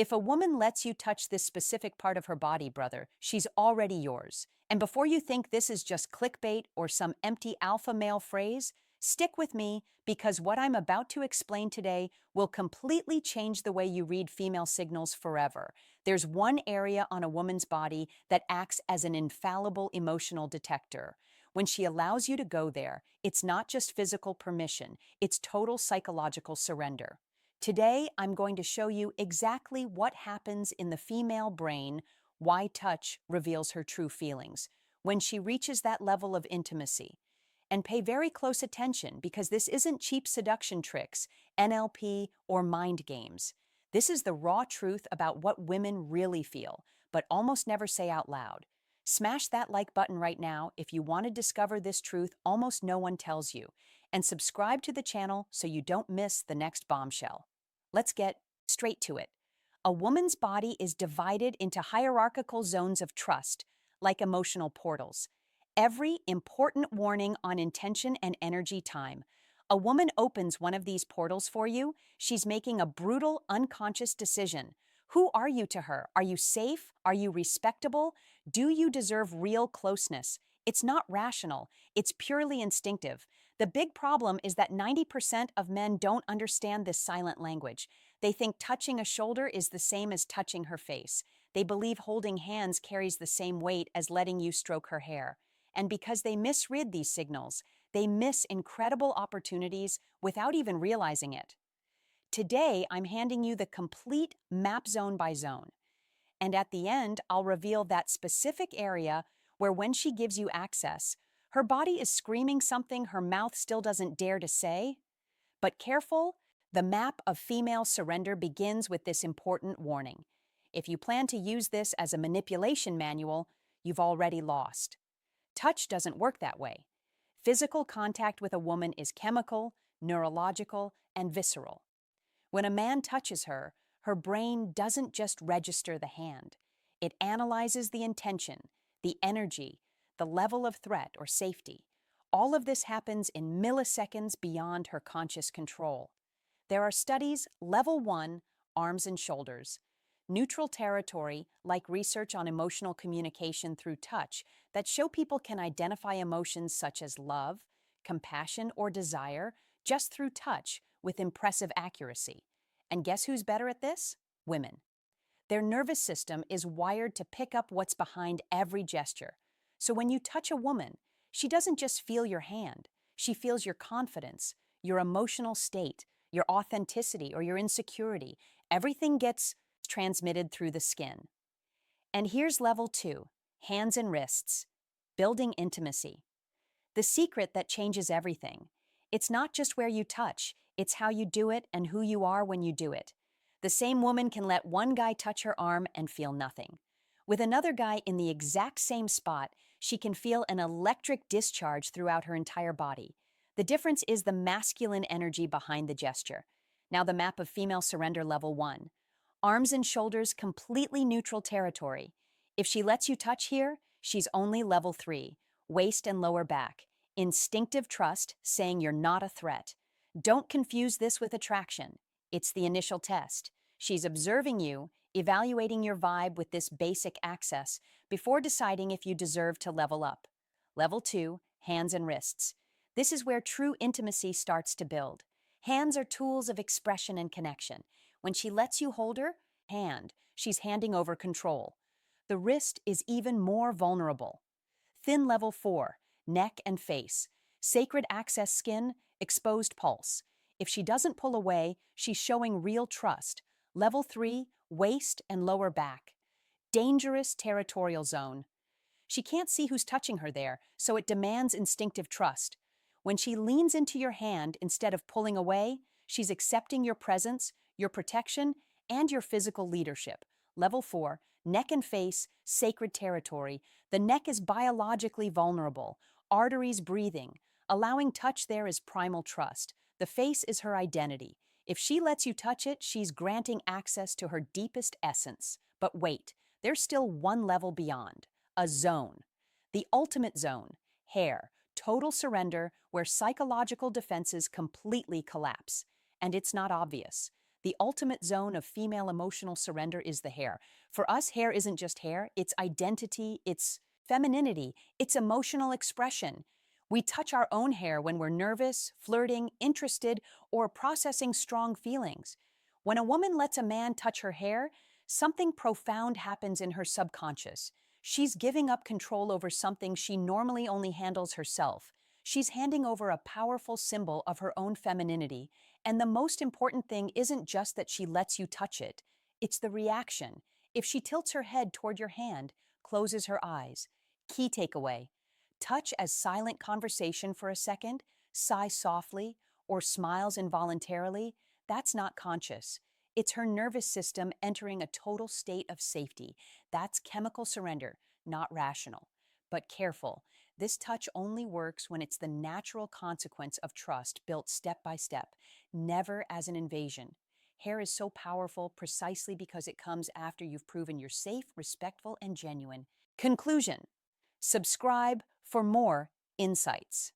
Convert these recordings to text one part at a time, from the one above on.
If a woman lets you touch this specific part of her body, brother, she's already yours. And before you think this is just clickbait or some empty alpha male phrase, stick with me because what I'm about to explain today will completely change the way you read female signals forever. There's one area on a woman's body that acts as an infallible emotional detector. When she allows you to go there, it's not just physical permission, it's total psychological surrender. Today, I'm going to show you exactly what happens in the female brain, why touch reveals her true feelings, when she reaches that level of intimacy. And pay very close attention because this isn't cheap seduction tricks, NLP, or mind games. This is the raw truth about what women really feel, but almost never say out loud. Smash that like button right now if you want to discover this truth almost no one tells you, and subscribe to the channel so you don't miss the next bombshell. Let's get straight to it. A woman's body is divided into hierarchical zones of trust, like emotional portals. Every important warning on intention and energy time. A woman opens one of these portals for you, she's making a brutal, unconscious decision. Who are you to her? Are you safe? Are you respectable? Do you deserve real closeness? It's not rational, it's purely instinctive. The big problem is that 90% of men don't understand this silent language. They think touching a shoulder is the same as touching her face. They believe holding hands carries the same weight as letting you stroke her hair. And because they misread these signals, they miss incredible opportunities without even realizing it. Today, I'm handing you the complete map zone by zone. And at the end, I'll reveal that specific area where when she gives you access, her body is screaming something her mouth still doesn't dare to say. But careful, the map of female surrender begins with this important warning. If you plan to use this as a manipulation manual, you've already lost. Touch doesn't work that way. Physical contact with a woman is chemical, neurological, and visceral. When a man touches her, her brain doesn't just register the hand. It analyzes the intention, the energy, the level of threat or safety. All of this happens in milliseconds beyond her conscious control. There are studies, level 1, arms and shoulders. Neutral territory, like research on emotional communication through touch, that show people can identify emotions such as love, compassion, or desire just through touch with impressive accuracy. And guess who's better at this? Women. Their nervous system is wired to pick up what's behind every gesture. So when you touch a woman, she doesn't just feel your hand, she feels your confidence, your emotional state, your authenticity, or your insecurity. Everything gets transmitted through the skin. And here's level 2, hands and wrists, building intimacy. The secret that changes everything. It's not just where you touch, it's how you do it and who you are when you do it. The same woman can let one guy touch her arm and feel nothing. With another guy in the exact same spot, she can feel an electric discharge throughout her entire body. The difference is the masculine energy behind the gesture. Now the map of female surrender level 1. Arms and shoulders completely neutral territory. If she lets you touch here, she's only level 3, waist and lower back. Instinctive trust, saying you're not a threat. Don't confuse this with attraction. It's the initial test. She's observing you, evaluating your vibe with this basic access before deciding if you deserve to level up. Level 2, hands and wrists. This is where true intimacy starts to build. Hands are tools of expression and connection. When she lets you hold her hand, she's handing over control. The wrist is even more vulnerable. Thin level 4, neck and face. Sacred access skin, exposed pulse. If she doesn't pull away, she's showing real trust. Level 3, waist and lower back. Dangerous territorial zone. She can't see who's touching her there, so it demands instinctive trust. When she leans into your hand instead of pulling away, she's accepting your presence, your protection, and your physical leadership. Level 4, neck and face, sacred territory. The neck is biologically vulnerable, arteries breathing. Allowing touch there is primal trust. The face is her identity. If she lets you touch it, she's granting access to her deepest essence. But wait, there's still one level beyond. A zone. The ultimate zone. Hair. Total surrender where psychological defenses completely collapse. And it's not obvious. The ultimate zone of female emotional surrender is the hair. For us, hair isn't just hair, it's identity, it's femininity, it's emotional expression. We touch our own hair when we're nervous, flirting, interested, or processing strong feelings. When a woman lets a man touch her hair, something profound happens in her subconscious. She's giving up control over something she normally only handles herself. She's handing over a powerful symbol of her own femininity, and the most important thing isn't just that she lets you touch it, it's the reaction. If she tilts her head toward your hand, closes her eyes. Key takeaway: touch as silent conversation for a second, sigh softly, or smiles involuntarily, that's not conscious. It's her nervous system entering a total state of safety. That's chemical surrender, not rational. But careful, this touch only works when it's the natural consequence of trust built step by step, never as an invasion. Hair is so powerful precisely because it comes after you've proven you're safe, respectful, and genuine. Conclusion: subscribe for more insights.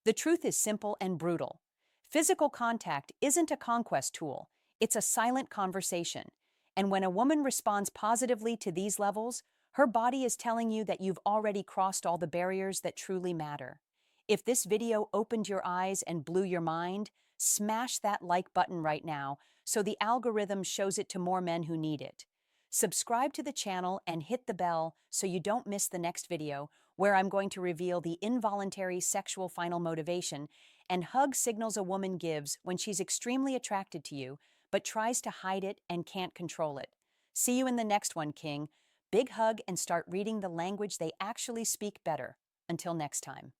The truth is simple and brutal. Physical contact isn't a conquest tool, it's a silent conversation. And when a woman responds positively to these levels, her body is telling you that you've already crossed all the barriers that truly matter. If this video opened your eyes and blew your mind, smash that like button right now so the algorithm shows it to more men who need it. Subscribe to the channel and hit the bell so you don't miss the next video, where I'm going to reveal the involuntary sexual final motivation and hug signals a woman gives when she's extremely attracted to you, but tries to hide it and can't control it. See you in the next one, King. Big hug and start reading the language they actually speak better. Until next time.